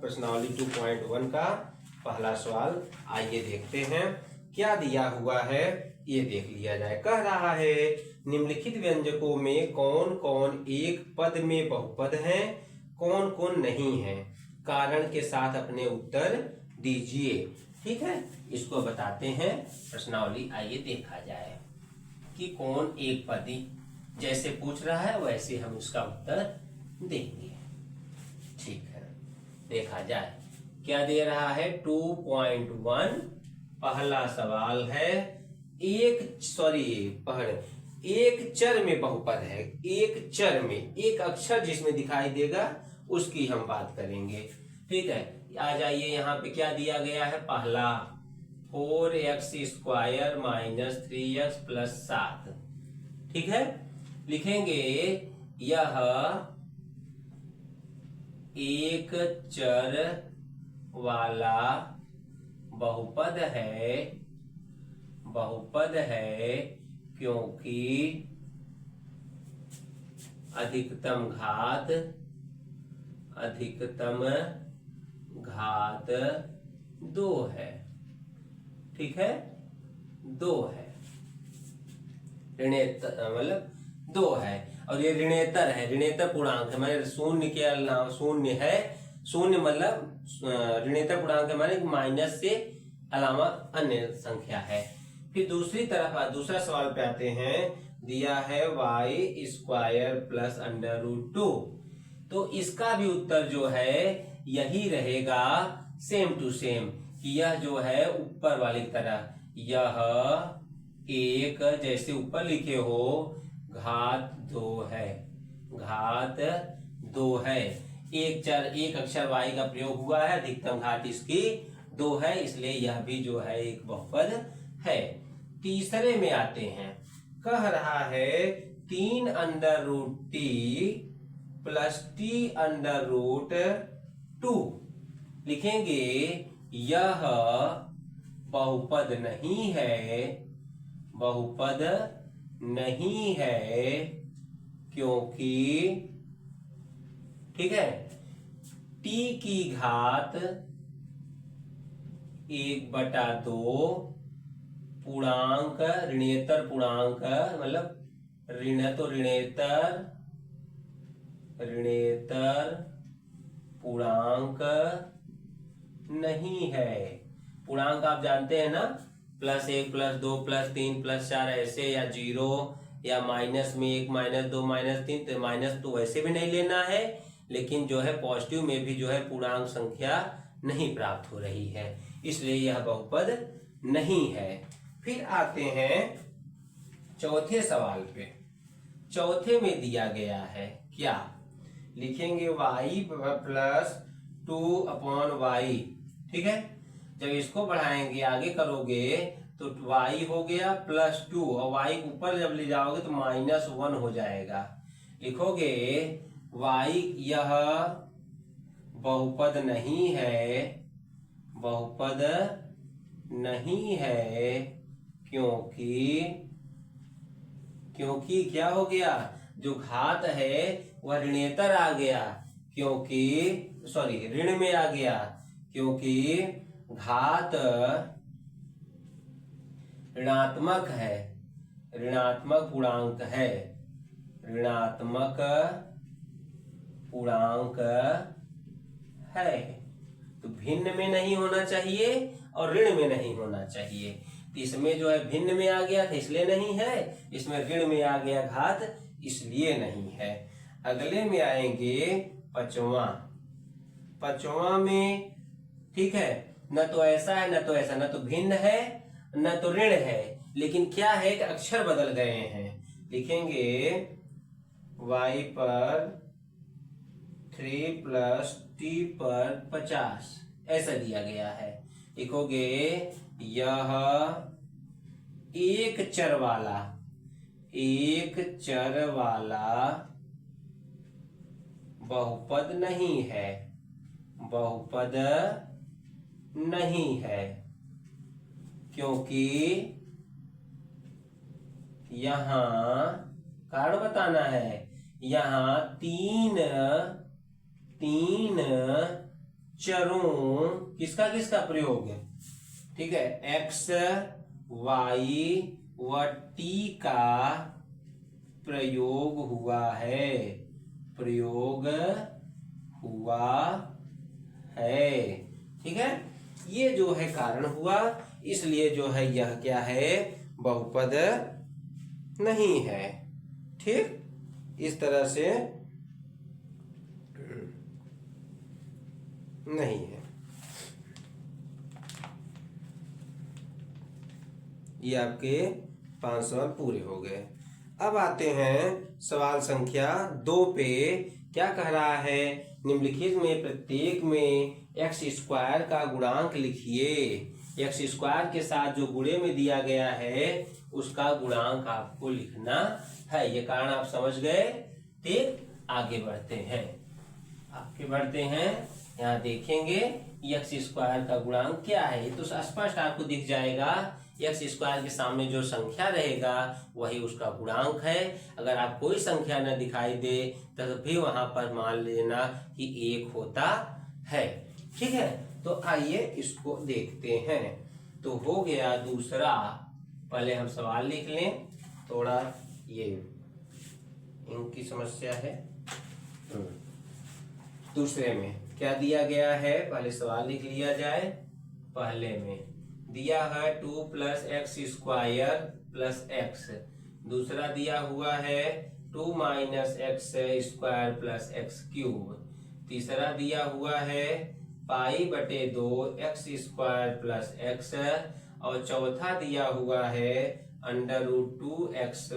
प्रश्नावली 2.1 का पहला सवाल। आइए देखते हैं क्या दिया हुआ है, ये देख लिया जाए। कह रहा है निम्नलिखित व्यंजकों में कौन कौन एक पद में बहुपद हैं, कौन कौन नहीं है, कारण के साथ अपने उत्तर दीजिए। ठीक है, इसको बताते हैं प्रश्नावली। आइए देखा जाए कि कौन एक पदी, जैसे पूछ रहा है वैसे हम उसका उत्तर देंगे। ठीक है, देखा जाए क्या दे रहा है। 2.1 पहला सवाल है। एक चर में बहुपद है। एक चर में एक अक्षर जिसमें दिखाई देगा उसकी हम बात करेंगे। ठीक है, आ जाइए यहाँ पे क्या दिया गया है। पहला 4x² - 3x + 7। ठीक है, लिखेंगे यह एक चर वाला बहुपद है क्योंकि अधिकतम घात 2 है। ठीक है, 2 है, ऋणेतर मतलब 2 है, और ये ऋणेतर है, ऋणेतर पूर्णांक है। माने शून्य के अलावा शून्य है, शून्य मतलब ऋणेतर पूर्णांक है, माने माइनस से अलावा अन्य संख्या है। फिर दूसरी तरफ दूसरा सवाल पे आते हैं। दिया है y² + √2। तो इसका भी उत्तर जो है यही रहेगा, सेम टू सेम, कि यह जो है ऊपर वाली तरह, यह एक जैसे ऊपर लिखे हो घात 2 है, घात 2 है। एक अक्षर y का प्रयोग हुआ है, अधिकतम घात इसकी 2 है, इसलिए यह भी जो है एक बहुपद है। तीसरे में आते हैं। कह रहा है 3√t + t√2। लिखेंगे यह बहुपद नहीं है क्योंकि, ठीक है, t की घात 1/2 पूर्णांक, ऋणेतर पूर्णांक, मतलब ऋणेतर पूर्णांक नहीं है। पूर्णांक आप जानते हैं ना, +1 +2 +3 +4 ऐसे, या 0 या माइनस में 1 -2 -3। तो माइनस तो वैसे भी नहीं लेना है, लेकिन जो है पॉजिटिव में भी जो है पूर्णांक संख्या नहीं प्राप्त हो रही है, इसलिए यह बहुपद नहीं है। फिर आते हैं चौथे सवाल पे। चौथे में दिया गया है क्या, लिखेंगे y + 2/y। ठीक है, जब इसको बढ़ाएंगे आगे करोगे तो y हो गया +2, और y ऊपर जब ले जाओगे तो -1 हो जाएगा। लिखोगे y यह बहुपद नहीं है क्योंकि क्या हो गया, जो घात है वह ऋणेतर आ गया, ऋण में आ गया, क्योंकि घात ऋणात्मक है, ऋणात्मक पूर्णांक है। तो भिन्न में नहीं होना चाहिए और ऋण में नहीं होना चाहिए। तो इसमें जो है भिन्न में आ गया था इसलिए नहीं है, इसमें ऋण में आ गया घात इसलिए नहीं है। अगले में आएंगे पांचवा में। ठीक है, न तो ऐसा है न तो ऐसा, न तो भिन्न है न तो ऋण है, लेकिन क्या है कि अक्षर बदल गए हैं। लिखेंगे y पर 3 + t पर 50 ऐसा दिया गया है। लिखोगे यह एक चर वाला बहुपद नहीं है क्योंकि यहाँ कारण बताना है, यहाँ तीन चरों किसका किसका प्रयोग है, ठीक है, एक्स वाई व टी का प्रयोग हुआ है, प्रयोग हुआ है, ठीक है। ये जो है कारण हुआ, इसलिए जो है यह क्या है, बहुपद नहीं है, ठीक। इस तरह से नहीं है। ये आपके 5 सवाल पूरे हो गए। अब आते हैं सवाल संख्या 2 पे। क्या कह रहा है, निम्नलिखित में प्रत्येक में एक्स स्क्वायर का गुणांक लिखिए। एक्स स्क्वायर के साथ जो गुणे में दिया गया है उसका गुणांक आपको लिखना है। ये कारण आप समझ गए, ठीक। आगे बढ़ते हैं, यहाँ देखेंगे एक्स स्क्वायर का गुणांक क्या है। तो स्पष्ट आपको दिख जाएगा, एक्स स्क्वायर के सामने जो संख्या रहेगा वही उसका गुणांक है। अगर आप कोई संख्या न दिखाई दे तो भी वहां पर मान लेना कि 1 होता है, ठीक है। तो आइए इसको देखते हैं। तो हो गया दूसरा, पहले हम सवाल लिख लें, थोड़ा ये इनकी समस्या है। दूसरे में क्या दिया गया है, पहले सवाल लिख लिया जाए। पहले में दिया है 2 + x² + x। दूसरा दिया हुआ है 2 - x² + x³। तीसरा दिया हुआ है π/2 x² + x। और चौथा दिया हुआ है √2x -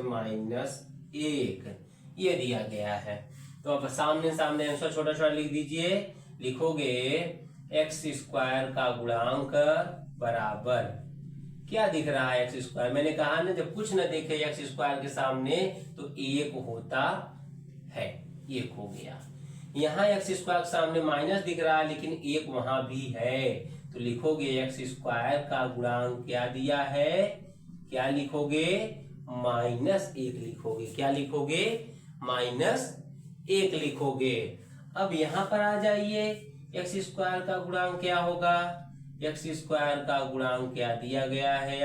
1। ये दिया गया है। तो अब सामने आंसर छोटा छोटा लिख दीजिए। लिखोगे x² का गुणांक बराबर, क्या दिख रहा है x², मैंने कहा ना जब कुछ न देखे x² के सामने तो 1 होता है, 1 हो गया। यहाँ x² के सामने माइनस दिख रहा है लेकिन 1 वहां भी है, तो लिखोगे x² का गुणांक क्या दिया है, क्या लिखोगे, -1 लिखोगे। क्या लिखोगे, -1 लिखोगे। अब यहाँ पर आ जाइए, x² का गुणांक क्या होगा, x² का गुणांक क्या दिया गया है,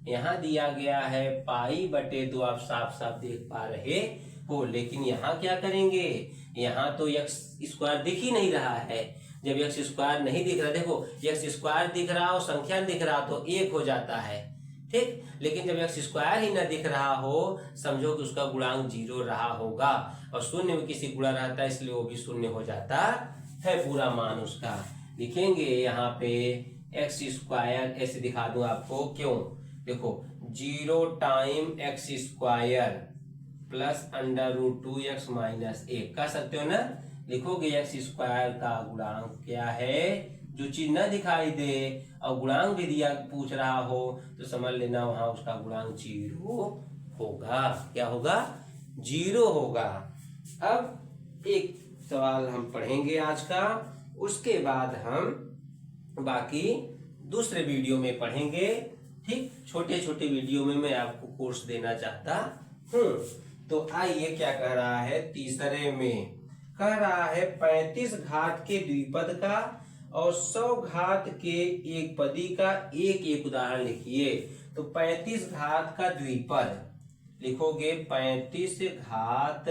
यहाँ दिया गया है π/2। आप साफ साफ देख पा रहे हो, लेकिन यहाँ क्या करेंगे, यहाँ तो x² दिख ही नहीं रहा है। जब x² नहीं दिख रहा, देखो x² दिख रहा हो, संख्या दिख रहा तो 1 हो जाता है, ठीक। लेकिन जब x² ही ना दिख रहा हो, समझो कि उसका गुणांक 0 रहा होगा। और शून्य में किसी गुणा रहता है इसलिए वो भी 0 हो जाता है, पूरा मान उसका। लिखेंगे यहाँ पे x², ऐसे दिखा दूं आपको, क्यों, देखो 0 × x² + √2x - 1 कह सकते हो ना। लिखोगे x² का गुणांक क्या है, जो चीज न दिखाई दे और गुणांक भी दिया पूछ रहा हो तो समझ लेना वहां उसका गुणांक 0 होगा। क्या होगा, 0 होगा। अब एक सवाल हम पढ़ेंगे आज का, उसके बाद हम बाकी दूसरे वीडियो में पढ़ेंगे, ठीक। छोटे छोटे वीडियो में मैं आपको कोर्स देना चाहता हूँ। तो आइए क्या कह रहा है, तीसरे में कह रहा है 35 घात के द्विपद का और 100 घात के एक पदी का एक उदाहरण लिखिए। तो 35 घात का द्विपद लिखोगे, 35 घात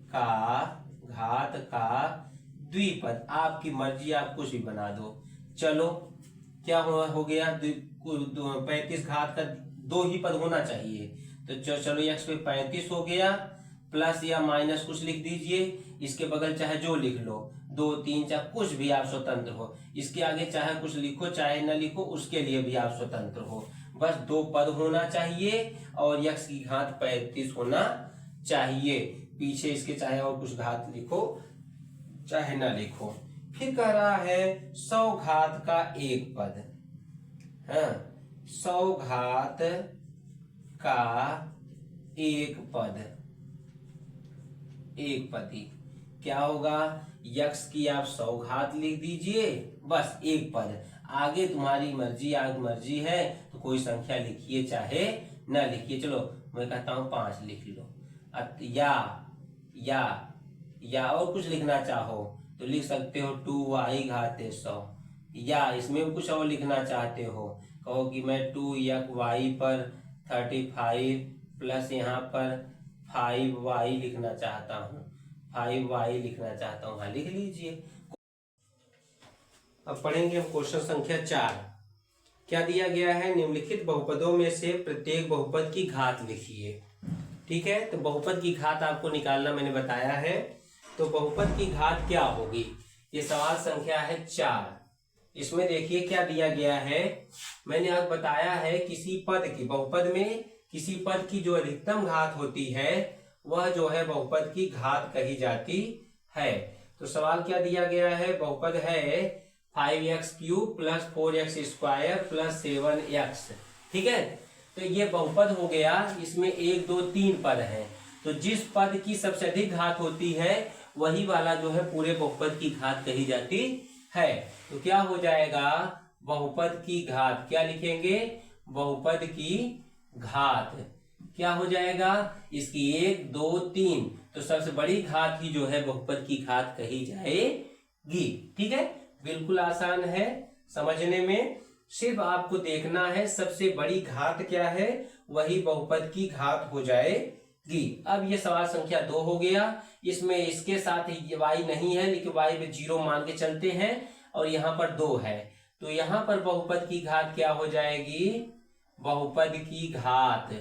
का द्विपद, आपकी मर्जी, आप कुछ भी बना दो। चलो क्या हो गया, 35 घात का 2 ही पद होना चाहिए। तो चलो x पे 35 हो गया, प्लस या माइनस कुछ लिख दीजिए। इसके बगल चाहे जो लिख लो, 2 3 4 कुछ भी आप स्वतंत्र हो। इसके आगे चाहे कुछ लिखो चाहे न लिखो, उसके लिए भी आप स्वतंत्र हो। बस 2 पद होना चाहिए और x की घात 35 होना चाहिए। पीछे इसके चाहे और कुछ घात लिखो चाहे न लिखो। फिर कह रहा है 100 घात का एक पद, 100 घात का एक पद, एक पदी क्या होगा, यक्ष की आप 100 घात लिख दीजिए, बस एक पद। आगे तुम्हारी मर्जी, आगे मर्जी है तो कोई संख्या लिखिए चाहे न लिखिए। चलो मैं कहता हूं 5 लिख लो, या और कुछ लिखना चाहो तो लिख सकते हो 2y घात 100, या इसमें कुछ और लिखना चाहते हो, कहो कि मैं 2y पर 35 प्लस यहाँ पर 5y लिखना चाहता हूँ, 5y लिखना चाहता हूँ, हाँ लिख लीजिए। अब पढ़ेंगे हम क्वेश्चन संख्या 4। क्या दिया गया है, निम्नलिखित बहुपदों में से प्रत्येक बहुपद की घात लिखिए। ठीक है, तो बहुपद की घात आपको निकालना मैंने बताया है। तो बहुपद की घात क्या होगी, ये सवाल संख्या है 4। इसमें देखिए क्या दिया गया है, मैंने आज बताया है किसी पद की, बहुपद में किसी पद की जो अधिकतम घात होती है वह जो है बहुपद की घात कही जाती है। तो सवाल क्या दिया गया है, बहुपद है 5x³ plus 4x² plus 7x। ठीक है, तो ये बहुपद हो गया, इसमें 1 2 3 पद हैं, तो जिस पद की सबसे अधिक घात होती है वही वाला जो है पूरे बहुपद की घात कही जाती है। तो क्या हो जाएगा, बहुपद की घात, क्या लिखेंगे, बहुपद की घात क्या हो जाएगा, इसकी 1 2 3, तो सबसे बड़ी घात ही जो है बहुपद की घात कही जाएगी। ठीक है, बिल्कुल आसान है समझने में, सिर्फ आपको देखना है सबसे बड़ी घात क्या है, वही बहुपद की घात हो जाएगी। अब ये सवाल संख्या 2 हो गया, इसमें इसके साथ y नहीं है लेकिन y में 0 मान के चलते हैं, और यहाँ पर 2 है, तो यहाँ पर बहुपद की घात क्या हो जाएगी, बहुपद की घात।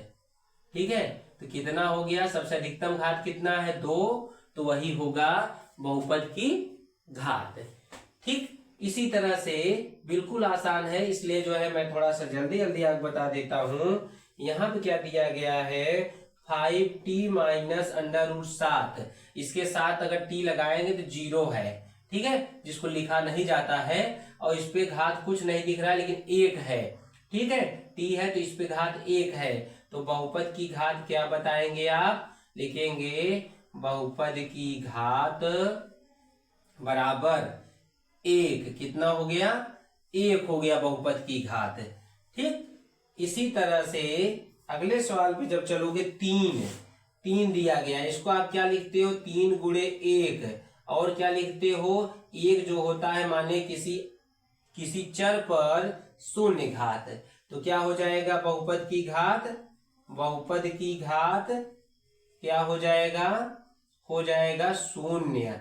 ठीक है, तो कितना हो गया, सबसे अधिकतम घात कितना है 2, तो वही होगा बहुपद की घात। ठीक, इसी तरह से बिल्कुल आसान है, इसलिए जो है मैं थोड़ा सा जल्दी जल्दी आपको बता देता हूं। यहाँ पे क्या दिया गया है, 5t माइनस √7, इसके साथ अगर t लगाएंगे तो 0 है। ठीक है, जिसको लिखा नहीं जाता है, और इस पे घात कुछ नहीं दिख रहा है लेकिन 1 है। ठीक है, t है तो इस पे घात 1 है, तो बहुपद की घात क्या बताएंगे आप, लिखेंगे बहुपद की घात बराबर 1, कितना हो गया, 1 हो गया बहुपद की घात। ठीक, इसी तरह से अगले सवाल पे जब चलोगे, 3 दिया गया, इसको आप क्या लिखते हो, 3 गुणे 1, और क्या लिखते हो, 1 जो होता है माने किसी चर पर 0 घात, तो क्या हो जाएगा बहुपद की घात, बहुपद की घात क्या हो जाएगा, हो जाएगा 0।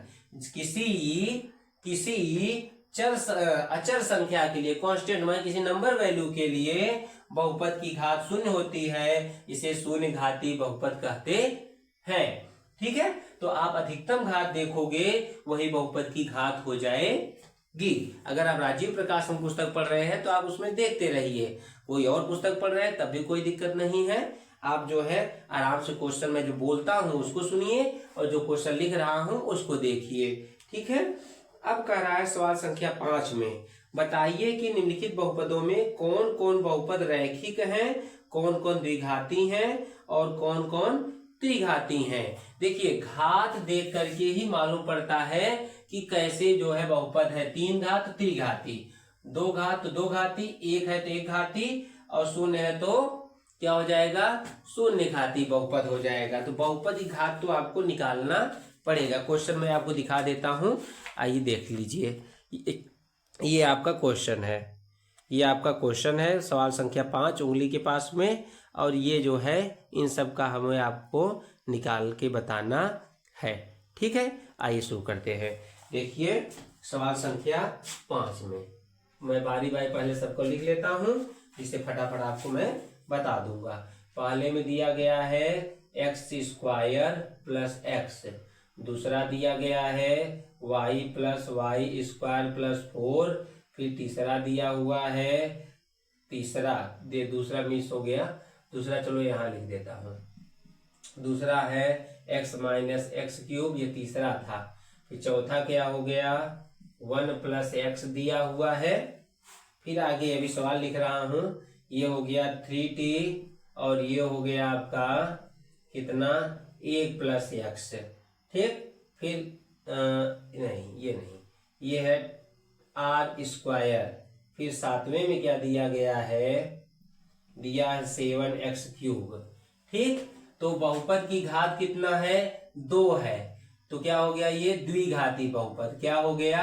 किसी अचर संख्या के लिए, कांस्टेंट में किसी नंबर वैल्यू के लिए बहुपद की घात 0 होती है, इसे शून्य घाती बहुपद कहते हैं। ठीक है, तो आप अधिकतम घात देखोगे वही बहुपद की घात हो जाएगी। अगर आप राजीव प्रकाशन पुस्तक पढ़ रहे हैं तो आप उसमें देखते रहिए, कोई और पुस्तक पढ़ रहे हैं तब भी कोई दिक्कत नहीं है, आप जो है आराम से क्वेश्चन में जो बोलता हूं उसको सुनिए और जो क्वेश्चन लिख रहा हूं उसको देखिए। ठीक है, अब कह रहा है सवाल संख्या 5 में, बताइए कि निम्नलिखित बहुपदों में कौन कौन बहुपद रैखिक हैं, कौन कौन द्विघाती हैं और कौन कौन त्रिघाती हैं। देखिए, घात देख करके ही मालूम पड़ता है कि कैसे जो है बहुपद है, 3 घात त्रिघाती, 2 घात तो 2 घाती, 1 है तो 1 घाती, और 0 है तो क्या हो जाएगा, 0 घाती बहुपद हो जाएगा। तो बहुपद की घात तो आपको निकालना पड़ेगा। क्वेश्चन में आपको दिखा देता हूं, आइए देख लीजिए, ये आपका क्वेश्चन है, ये आपका क्वेश्चन है सवाल संख्या 5 उंगली के पास में, और ये जो है इन सब का हमें आपको निकाल के बताना है। ठीक है, आइए शुरू करते हैं। देखिए सवाल संख्या 5 में मैं बारी बारी पहले सबको लिख लेता हूं, जिसे फटाफट आपको मैं बता दूंगा। पहले में दिया गया है x² प्लस x, दूसरा दिया गया है y प्लस y² प्लस 4, फिर तीसरा दिया हुआ है, दूसरा मिस हो गया, दूसरा चलो यहाँ लिख देता हूँ, दूसरा है x माइनस x³ ये तीसरा था, फिर चौथा क्या हो गया 1 प्लस x दिया हुआ है, फिर आगे अभी सवाल लिख रहा हूँ, ये हो गया 3t और ये हो गया आपका कितना 1 प्लस x। ठीक, फिर नहीं, ये है r², फिर 7वें में क्या दिया गया है, दिया है 7x³। ठीक, तो बहुपद की घात कितना है 2 है, तो क्या हो गया ये द्विघाती बहुपद। क्या हो गया?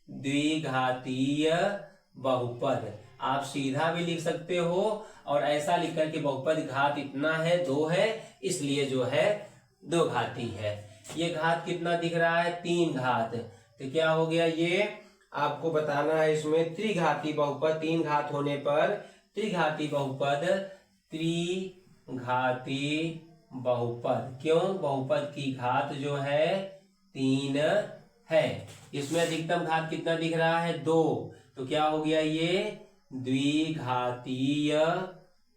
द्विघातीय बहुपद। आप सीधा भी लिख सकते हो और ऐसा लिख करके बहुपद घात इतना है 2 है, इसलिए जो है 2 घाती है। ये घात कितना दिख रहा है? 3 घात। तो क्या हो गया ये? आपको बताना है इसमें त्रिघाती बहुपद। 3 घात होने पर त्रिघाती बहुपद, त्रिघाती बहुपद। क्यों? बहुपद की घात जो है 3 है। इसमें अधिकतम घात कितना दिख रहा है? 2। तो क्या हो गया ये? द्विघातीय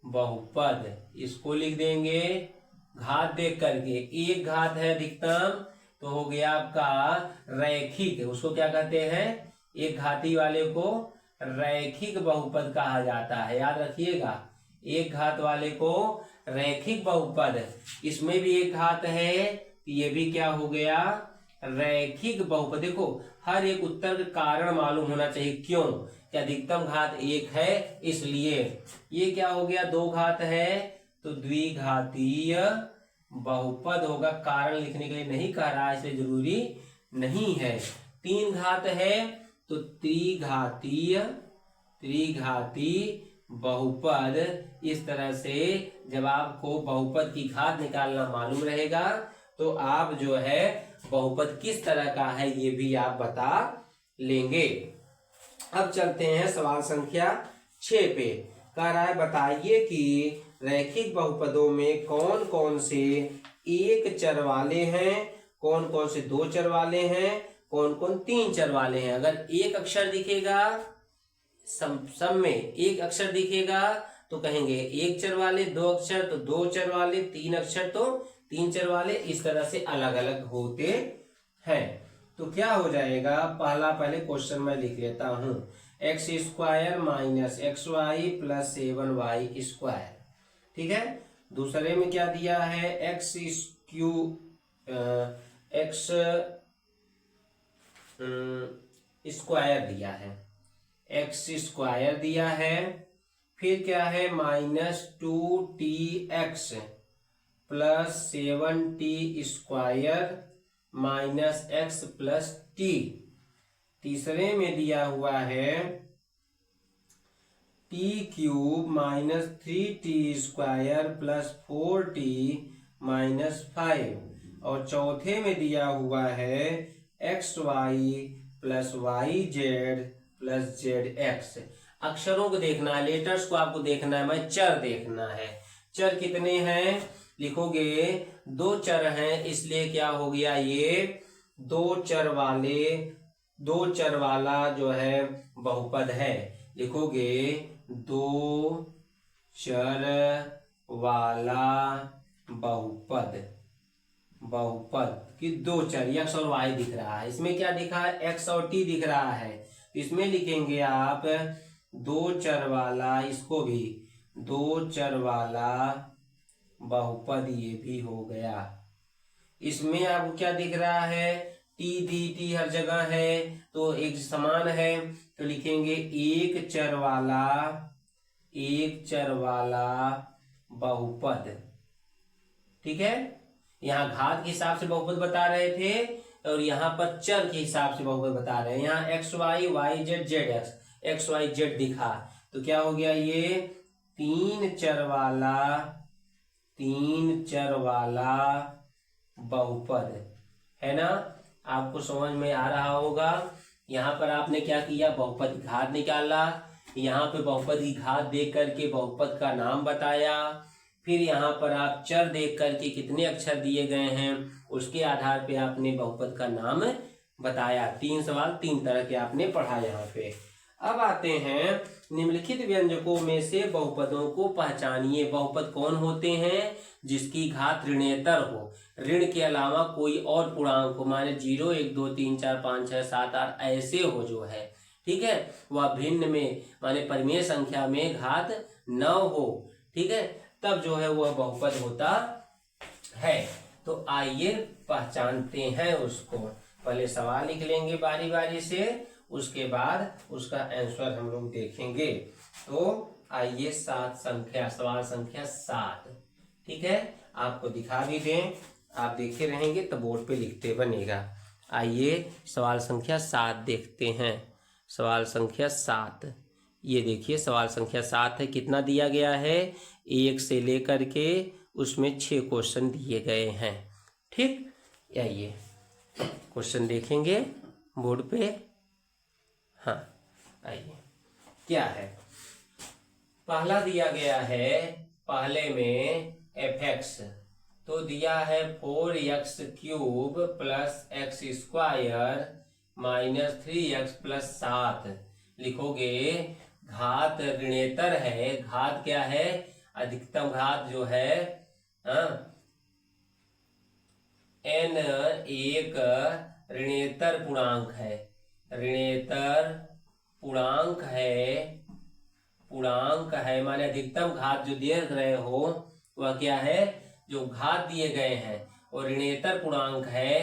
बहुपद। इसको लिख देंगे घात देख करके। 1 घात है अधिकतम, तो हो गया आपका रैखिक। उसको क्या कहते हैं? एक घाती वाले को रैखिक बहुपद कहा जाता है, याद रखिएगा। एक घात वाले को रैखिक बहुपद। इसमें भी 1 घात है, ये भी क्या हो गया? रैखिक बहुपद। देखो हर एक उत्तर का कारण मालूम होना चाहिए। क्यों? कि अधिकतम घात 1 है, इसलिए। ये क्या हो गया? 2 घात है, तो द्विघातीय बहुपद होगा। कारण लिखने के लिए नहीं कह रहा, इसलिए जरूरी नहीं है। 3 घात है, तो त्रिघातीय बहुपद। इस तरह से जब आपको बहुपद की घात निकालना मालूम रहेगा, तो आप जो है बहुपद किस तरह का है ये भी आप बता लेंगे। अब चलते हैं सवाल संख्या 6 पे। कह रहा है बताइए कि रैखिक बहुपदों में कौन कौन से 1 चर वाले हैं, कौन कौन से 2 चर वाले हैं, कौन कौन 3 चर वाले हैं। अगर एक अक्षर दिखेगा सब में, एक अक्षर दिखेगा तो कहेंगे 1 चर वाले, 2 अक्षर तो 2 चर वाले, 3 अक्षर तो 3 चर वाले। इस तरह से अलग अलग होते हैं। तो क्या हो जाएगा? पहले क्वेश्चन मैं लिख लेता हूं। x² minus XY plus 7y²। ठीक है। दूसरे में क्या दिया है? x स्क्वायर दिया है, x² दिया है। फिर क्या है? -2tx plus 7t² minus x plus t। तीसरे में दिया हुआ है t³ minus 3t² plus 4t minus 5। और चौथे में दिया हुआ है xy plus yz plus zx। अक्षरों को देखना है, लेटर्स को आपको देखना है, मैं चर देखना है। चर कितने हैं? लिखोगे 2 चर हैं, इसलिए क्या हो गया ये? 2 चर वाला जो है बहुपद है। लिखोगे 2 चर वाला बहुपद कि 2 चर x और y दिख रहा है। इसमें क्या दिखा है? x और t दिख रहा है। इसमें लिखेंगे आप 2 चर वाला, इसको भी 2 चर वाला बहुपद, ये भी हो गया। इसमें आपको क्या दिख रहा है? टी डी टी हर जगह है, तो एक समान है, तो लिखेंगे 1 चर वाला बहुपद। ठीक है। यहाँ घात के हिसाब से बहुपद बता रहे थे और यहाँ पर चर के हिसाब से बहुपद बता रहे हैं। यहाँ XY YZ ZX, XYZ दिखा, तो क्या हो गया ये? 3 चर वाला बहुपद है ना। आपको समझ में आ रहा होगा। यहाँ पर आपने क्या किया? बहुपद की घात निकाला। यहाँ पे बहुपद की घात देख करके बहुपद का नाम बताया। फिर यहाँ पर आप चर देख करके कितने अक्षर दिए गए हैं उसके आधार पे आपने बहुपद का नाम बताया। 3 सवाल 3 तरह के आपने पढ़ा यहाँ पे। अब आते हैं निम्नलिखित व्यंजकों में से बहुपदों को पहचानिए। बहुपद कौन होते हैं? जिसकी घात ऋणेतर हो, ऋण के अलावा कोई और पूर्णांक हो, माने 0 1 2 3 4 5 6 7 8 ऐसे हो जो है। ठीक है। वह भिन्न में माने परिमेय संख्या में घात 9 हो। ठीक है, तब जो है वह बहुपद होता है। तो आइए पहचानते हैं उसको। पहले सवाल लिख लेंगे बारी बारी से, उसके बाद उसका आंसर हम लोग देखेंगे। तो आइए सवाल संख्या 7। ठीक है, आपको दिखा भी दें आप देखे रहेंगे तो बोर्ड पे लिखते बनेगा। आइए सवाल संख्या 7 देखते हैं। सवाल संख्या 7, ये देखिए सवाल संख्या 7 है। कितना दिया गया है? 1 से लेकर के उसमें 6 क्वेश्चन दिए गए हैं। ठीक, आइए क्वेश्चन देखेंगे बोर्ड पे। हाँ, आइए क्या है। पहला दिया गया है, पहले में fx तो दिया है 4x³ plus x square minus 3x plus 7। लिखोगे घात ऋणेतर है। घात क्या है? अधिकतम घात जो है n एक ऋणेतर पूर्णांक है। ऋणेतर पूर्णांक है माने अधिकतम घात जो देख रहे हो वह क्या है? जो घात दिए गए हैं और ऋणेतर पूर्णांक है,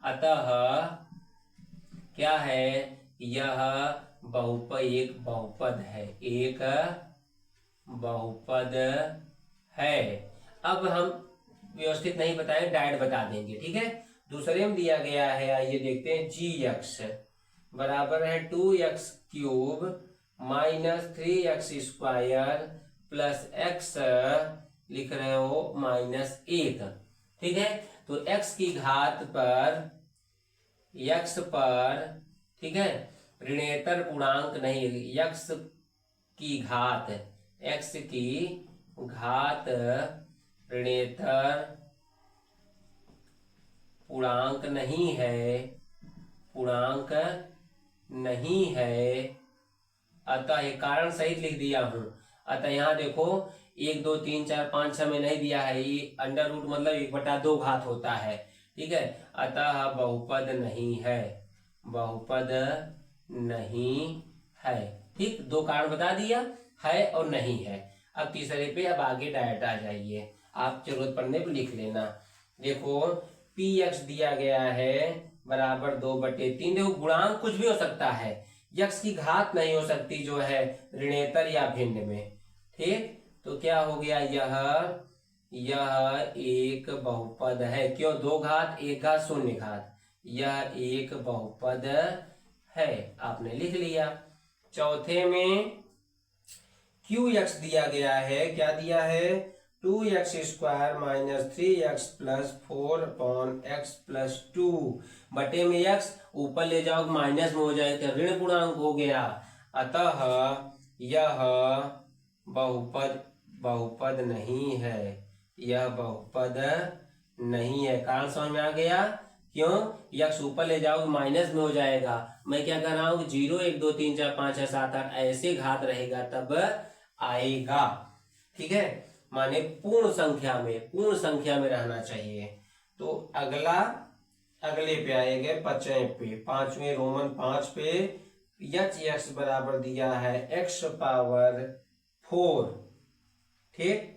अतः क्या है? यह एक बहुपद है। एक बहुपद है। अब हम व्यवस्थित नहीं बताएं, डायरेक्ट बता देंगे। ठीक है, दूसरे में दिया गया है, आइए देखते हैं। gx बराबर है 2x³ minus 3x square plus x लिख रहे हो माइनस 1। ठीक है, तो x की घात पर ठीक है, ऋणेतर पूर्णांक नहीं, x की घात ऋणेतर पूर्णांक नहीं है, अतः ये कारण सहित लिख दिया हूं। अतः यहाँ देखो 1 2 3 4 5 6 में नहीं दिया है, ये अंडर रूट मतलब 1/2 घात होता है। ठीक है, अतः बहुपद नहीं है। ठीक, 2 कारण बता दिया, है और नहीं है। अब तीसरे पे अब आगे डायरेक्ट आ जाइए, आप जरूरत पड़ने पर लिख लेना। देखो px दिया गया है बराबर 2/3। देखो गुणांक कुछ भी हो सकता है, यक्स की घात नहीं हो सकती जो है ऋणेतर या भिन्न में। ठीक, तो क्या हो गया? यह एक बहुपद है। क्यों? 2 घात 1 घात 0 घात, यह एक बहुपद है। आपने लिख लिया। चौथे में qx दिया गया है। क्या दिया है? 2x² minus 3x plus 4/x plus 2 बटे में x ऊपर ले जाओ माइनस में हो जाए तो ऋण पूर्णांक हो गया। अतः यह बहुपद नहीं है। यह बहुपद नहीं है। कारण समझ में आ गया? क्यों? x ऊपर ले जाओ माइनस में हो जाएगा। मैं क्या कर रहा हूँ? 0 1 2 3 4 5 6 7 8 ऐसे घात रहेगा तब आएगा। ठीक है, माने पूर्ण संख्या में रहना चाहिए। तो अगले पे आएंगे 5वें रोमन 5 पे x बराबर दिया है x⁴। ठीक,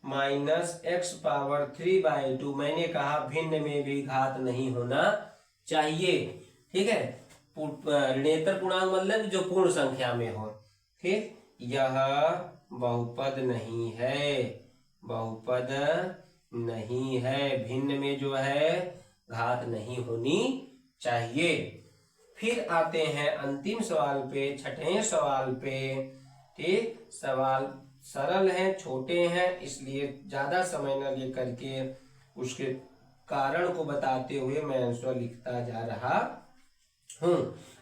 माइनस x⁴/2। मैंने कहा भिन्न में भी घात नहीं होना चाहिए। ठीक है, ऋणेतर पूर्णांक मतलब जो पूर्ण संख्या में हो। ठीक, यह बहुपद नहीं है। भिन्न में जो है घात नहीं होनी चाहिए। फिर आते हैं अंतिम सवाल पे, 6ठे सवाल पे। ठीक, सवाल सरल हैं, छोटे हैं, इसलिए ज्यादा समय न लेकर के उसके कारण को बताते हुए मैं आंसर लिखता जा रहा हूं।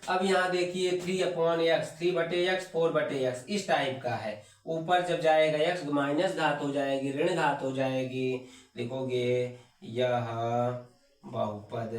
अब यहाँ देखिए 3/x 3/x 4/x इस टाइप का है। ऊपर जब जाएगा x माइनस घात हो जाएगी, ऋण घात हो जाएगी। लिखोगे यह बहुपद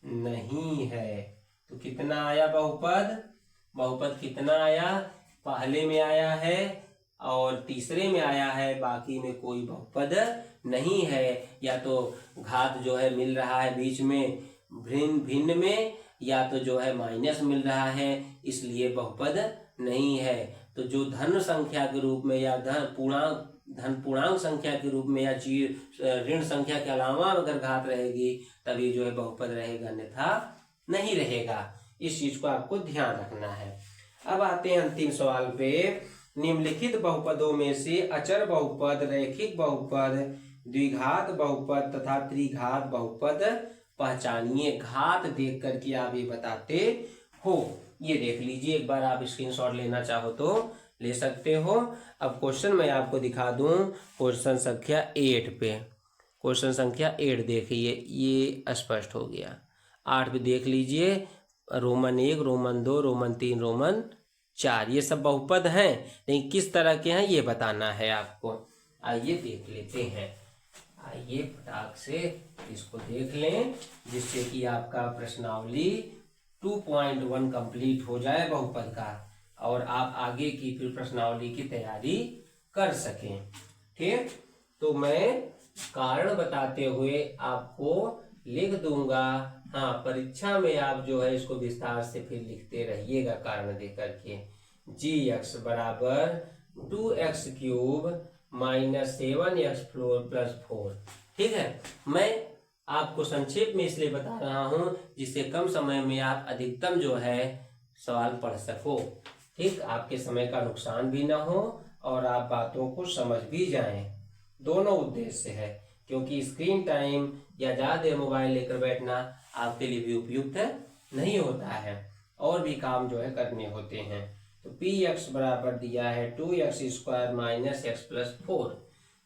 नहीं है। तो कितना आया बहुपद कितना आया? पहले में आया है और तीसरे में आया है, बाकी में कोई बहुपद नहीं है। या तो घात जो है मिल रहा है बीच में भिन्न में, या तो जो है माइनस मिल रहा है, इसलिए बहुपद नहीं है। तो जो धन संख्या के रूप में या धन पूर्णांक संख्या के रूप में या ऋण संख्या के अलावा अगर घात रहेगी तभी जो है बहुपद रहेगा, अन्यथा नहीं रहेगा। इस चीज को आपको ध्यान रखना है। अब आते हैं अंतिम सवाल पे। निम्नलिखित बहुपदों में से अचर बहुपद, रैखिक बहुपद द्विघात बहुपद तथा त्रिघात बहुपद पहचानिए। घात देख करके आप ये बताते हो। ये देख लीजिए, एक बार आप स्क्रीनशॉट लेना चाहो तो ले सकते हो। अब क्वेश्चन मैं आपको दिखा दूं, क्वेश्चन संख्या 8 पे। क्वेश्चन संख्या 8 देखिए, ये स्पष्ट हो गया। 8 पे देख लीजिए, रोमन 1, रोमन 2, रोमन 3, रोमन 4, ये सब बहुपद हैं, लेकिन किस तरह के हैं ये बताना है आपको। आइए देख लेते हैं। आइए फटाक से इसको देख लें, जिससे कि आपका प्रश्नावली 2.1 कंप्लीट हो जाए बहुपद का, और आप आगे की फिर प्रश्नावली की तैयारी कर सकें। ठीक, तो मैं कारण बताते हुए आपको लिख दूंगा। हाँ, परीक्षा में आप जो है इसको विस्तार से फिर लिखते रहिएगा कारण दे करके। gx बराबर 2x³ माइनस 7x प्लस 4। ठीक है, मैं आपको संक्षेप में इसलिए बता रहा हूं जिससे कम समय में आप अधिकतम जो है सवाल पढ़ सको। ठीक, आपके समय का नुकसान भी ना हो और आप बातों को समझ भी जाएं। दोनों उद्देश्य है, क्योंकि स्क्रीन टाइम या ज्यादा मोबाइल लेकर बैठना आपके लिए भी उपयुक्त नहीं होता है, और भी काम जो है करने होते हैं। तो px बराबर दिया है 2x² माइनस x प्लस 4।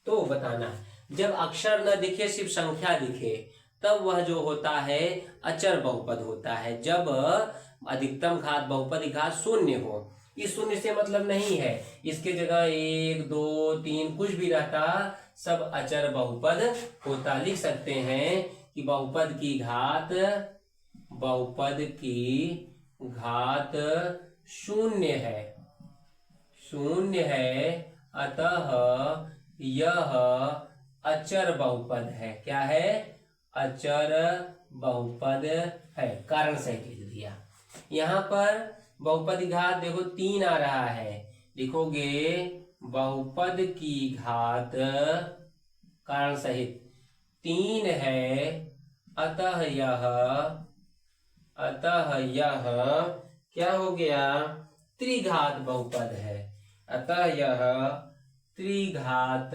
तो बताना, जब अक्षर न दिखे, सिर्फ संख्या दिखे, तब वह जो होता है अचर बहुपद होता है। जब अधिकतम घात बहुपद घात शून्य हो, इस शून्य से मतलब नहीं है, इसके जगह 1, 2, 3 कुछ भी रहता, सब अचर बहुपद होता। लिख सकते हैं कि बहुपद की घात शून्य है, अतः यह अचर बहुपद है। क्या है? अचर बहुपद है। कारण सहित लिख दिया। यहाँ पर बहुपद की घात देखो 3 आ रहा है, लिखोगे बहुपद की घात कारण सहित 3 है, अतः यह क्या हो गया? त्रिघात बहुपद है। अतः यह त्रिघात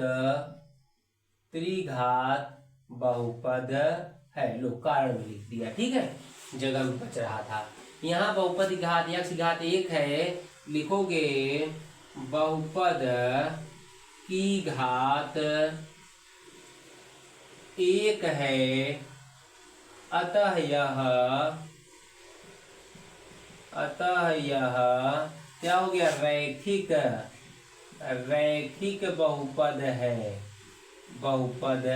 बहुपद है। लो, कारण लिख दिया। ठीक है, जगह में बच रहा था। यहाँ बहुपद की घात x की घात 1 है, लिखोगे बहुपद की घात 1 है, अतः यह क्या हो गया? रैखिक बहुपद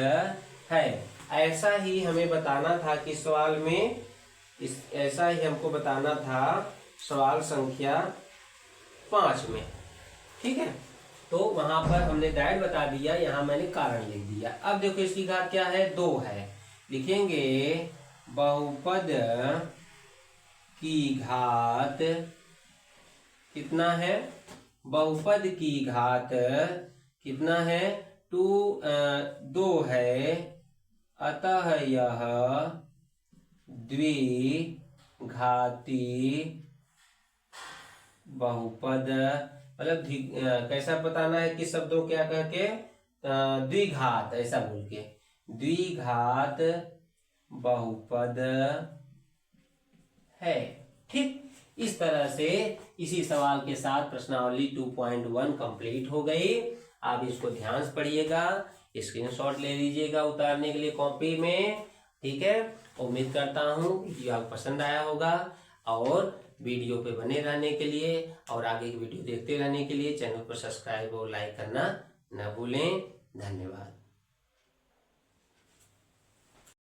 है। ऐसा ही हमें बताना था कि सवाल में ऐसा ही हमको बताना था सवाल संख्या 5 में। ठीक है, तो वहां पर हमने डायरेक्ट बता दिया, यहाँ मैंने कारण लिख दिया। अब देखो इसकी घात क्या है? 2 है, लिखेंगे बहुपद की घात कितना है? बहुपद की घात कितना है? 2 है, अतः यह द्विघाती बहुपद, मतलब कैसा बताना है कि शब्दों क्या कह के? द्विघात, ऐसा बोल के द्विघात बहुपद है। ठीक, इस तरह से इसी सवाल के साथ प्रश्नावली 2.1 कंप्लीट हो गई। आप इसको ध्यान से पढ़िएगा, स्क्रीनशॉट ले लीजिएगा उतारने के लिए कॉपी में। ठीक है, उम्मीद करता हूँ वीडियो आपको पसंद आया होगा, और वीडियो पे बने रहने के लिए और आगे की वीडियो देखते रहने के लिए चैनल को सब्सक्राइब और लाइक करना न भूलें। धन्यवाद।